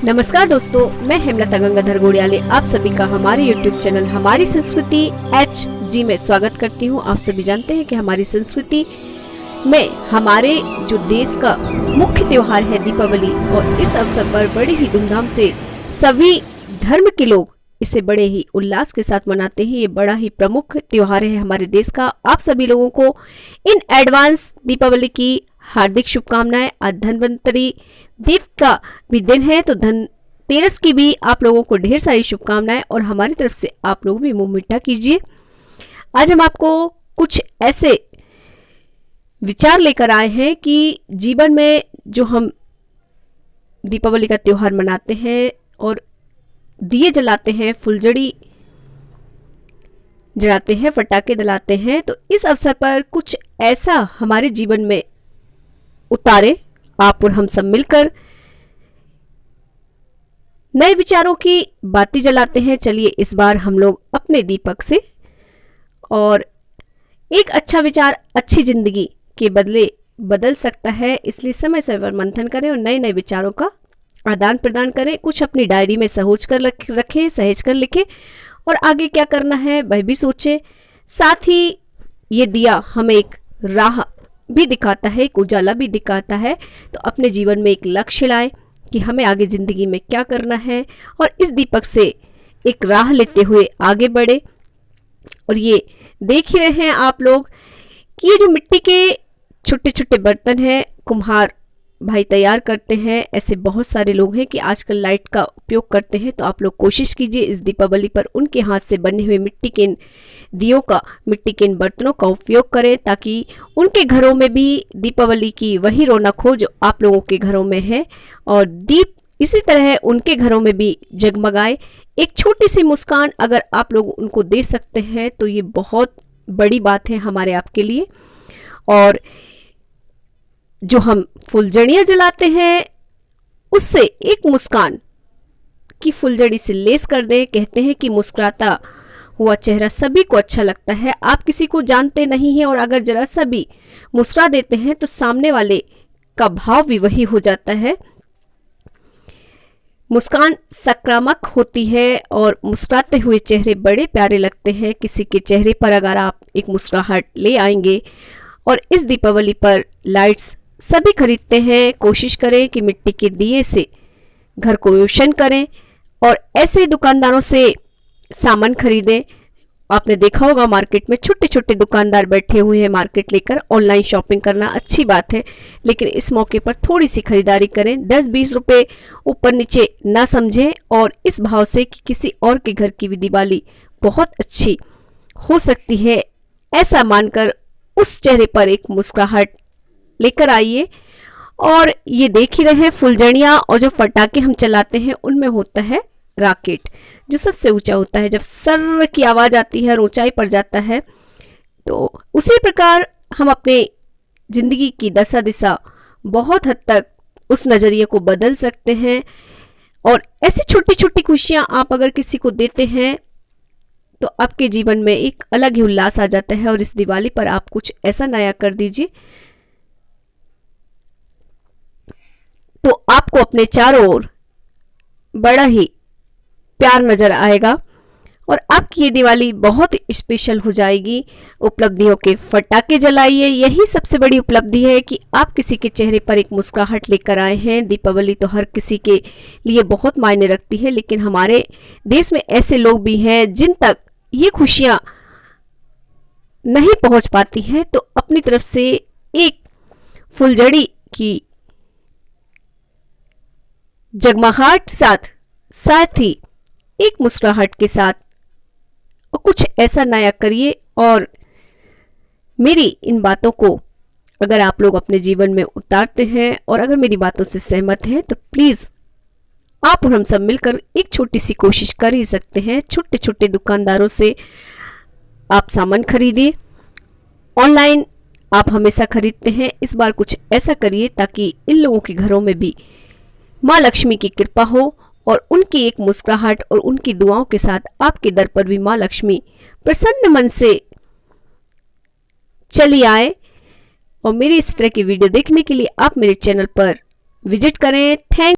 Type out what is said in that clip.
नमस्कार दोस्तों, मैं हेमलता गंगाधर गोड़ियाले आप सभी का हमारे YouTube चैनल हमारी संस्कृति HG में स्वागत करती हूँ। आप सभी जानते हैं कि हमारी संस्कृति में हमारे जो देश का मुख्य त्योहार है दीपावली, और इस अवसर पर बड़े ही धूमधाम से सभी धर्म के लोग इसे बड़े ही उल्लास के साथ मनाते हैं। ये बड़ा ही प्रमुख त्योहार है हमारे देश का। आप सभी लोगों को इन एडवांस दीपावली की हार्दिक शुभकामनाएं। आज धन्वंतरी दीप का भी दिन है, तो धनतेरस की भी आप लोगों को ढेर सारी शुभकामनाएं, और हमारी तरफ से आप लोग भी मुंह मीठा कीजिए। आज हम आपको कुछ ऐसे विचार लेकर आए हैं कि जीवन में जो हम दीपावली का त्योहार मनाते हैं और दिए जलाते हैं, फुलझड़ी जलाते हैं, पटाखे जलाते हैं, तो इस अवसर पर कुछ ऐसा हमारे जीवन में उतारे आप और हम सब मिलकर नए विचारों की बाती जलाते हैं। चलिए इस बार हम लोग अपने दीपक से, और एक अच्छा विचार अच्छी जिंदगी के बदले बदल सकता है, इसलिए समय समय पर मंथन करें और नए नए विचारों का आदान प्रदान करें। कुछ अपनी डायरी में सहेज कर रखें, सहेज कर लिखें, और आगे क्या करना है वह भी सोचें। साथ ही ये दिया हमें एक राह भी दिखाता है, एक उजाला भी दिखाता है, तो अपने जीवन में एक लक्ष्य लाएं कि हमें आगे ज़िंदगी में क्या करना है, और इस दीपक से एक राह लेते हुए आगे बढ़े। और ये देख ही रहे हैं आप लोग कि ये जो मिट्टी के छोटे छोटे बर्तन हैं कुम्हार भाई तैयार करते हैं, ऐसे बहुत सारे लोग हैं कि आजकल लाइट का उपयोग करते हैं। तो आप लोग कोशिश कीजिए इस दीपावली पर उनके हाथ से बने हुए मिट्टी के दियों का, मिट्टी के इन बर्तनों का उपयोग करें, ताकि उनके घरों में भी दीपावली की वही रौनक हो जो आप लोगों के घरों में है, और दीप इसी तरह उनके घरों में भी जगमगाए। एक छोटी सी मुस्कान अगर आप लोग उनको दे सकते हैं तो ये बहुत बड़ी बात है हमारे आपके लिए। और जो हम फुलझड़ियाँ जलाते हैं उससे एक मुस्कान की फुलझड़ी से लेस कर दें। कहते हैं कि मुस्कुराता हुआ चेहरा सभी को अच्छा लगता है। आप किसी को जानते नहीं हैं और अगर जरा सा भी मुस्कुरा देते हैं तो सामने वाले का भाव भी वही हो जाता है। मुस्कान सकारात्मक होती है और मुस्कुराते हुए चेहरे बड़े प्यारे लगते हैं। किसी के चेहरे पर अगर आप एक मुस्कुराहट ले आएंगे, और इस दीपावली पर लाइट्स सभी खरीदते हैं, कोशिश करें कि मिट्टी के दिए से घर को रोशन करें और ऐसे दुकानदारों से सामान खरीदें। आपने देखा होगा मार्केट में छोटे छोटे दुकानदार बैठे हुए हैं मार्केट लेकर। ऑनलाइन शॉपिंग करना अच्छी बात है, लेकिन इस मौके पर थोड़ी सी खरीदारी करें। 10-20 रुपये ऊपर नीचे ना समझें, और इस भाव से कि किसी और के घर की भी दिवाली बहुत अच्छी हो सकती है, ऐसा मानकर उस चेहरे पर एक मुस्कुराहट लेकर आइए। और ये देख ही रहे हैं फुलझड़ियाँ और जो पटाखे हम चलाते हैं उनमें होता है रॉकेट, जो सबसे ऊंचा होता है। जब सर की आवाज़ आती है और ऊंचाई पर जाता है, तो उसी प्रकार हम अपने ज़िंदगी की दशा दिशा बहुत हद तक उस नज़रिए को बदल सकते हैं। और ऐसी छोटी छोटी खुशियाँ आप अगर किसी को देते हैं तो आपके जीवन में एक अलग ही उल्लास आ जाता है। और इस दिवाली पर आप कुछ ऐसा नया कर दीजिए तो आपको अपने चारों ओर बड़ा ही प्यार नजर आएगा, और आपकी ये दिवाली बहुत स्पेशल हो जाएगी। उपलब्धियों के फटाके जलाइए, यही सबसे बड़ी उपलब्धि है कि आप किसी के चेहरे पर एक मुस्कुराहट लेकर आए हैं। दीपावली तो हर किसी के लिए बहुत मायने रखती है, लेकिन हमारे देश में ऐसे लोग भी हैं जिन तक ये खुशियाँ नहीं पहुँच पाती हैं, तो अपनी तरफ से एक फुलझड़ी की जगमगाहट साथ ही एक मुस्कुराहट के साथ और कुछ ऐसा नया करिए। और मेरी इन बातों को अगर आप लोग अपने जीवन में उतारते हैं और अगर मेरी बातों से सहमत हैं, तो प्लीज़ आप और हम सब मिलकर एक छोटी सी कोशिश कर ही सकते हैं। छोटे छोटे दुकानदारों से आप सामान खरीदिए। ऑनलाइन आप हमेशा खरीदते हैं, इस बार कुछ ऐसा करिए ताकि इन लोगों के घरों में भी माँ लक्ष्मी की कृपा हो, और उनकी एक मुस्कुराहट और उनकी दुआओं के साथ आपके दर पर भी माँ लक्ष्मी प्रसन्न मन से चली आए। और मेरी इस तरह की वीडियो देखने के लिए आप मेरे चैनल पर विजिट करें। थैंक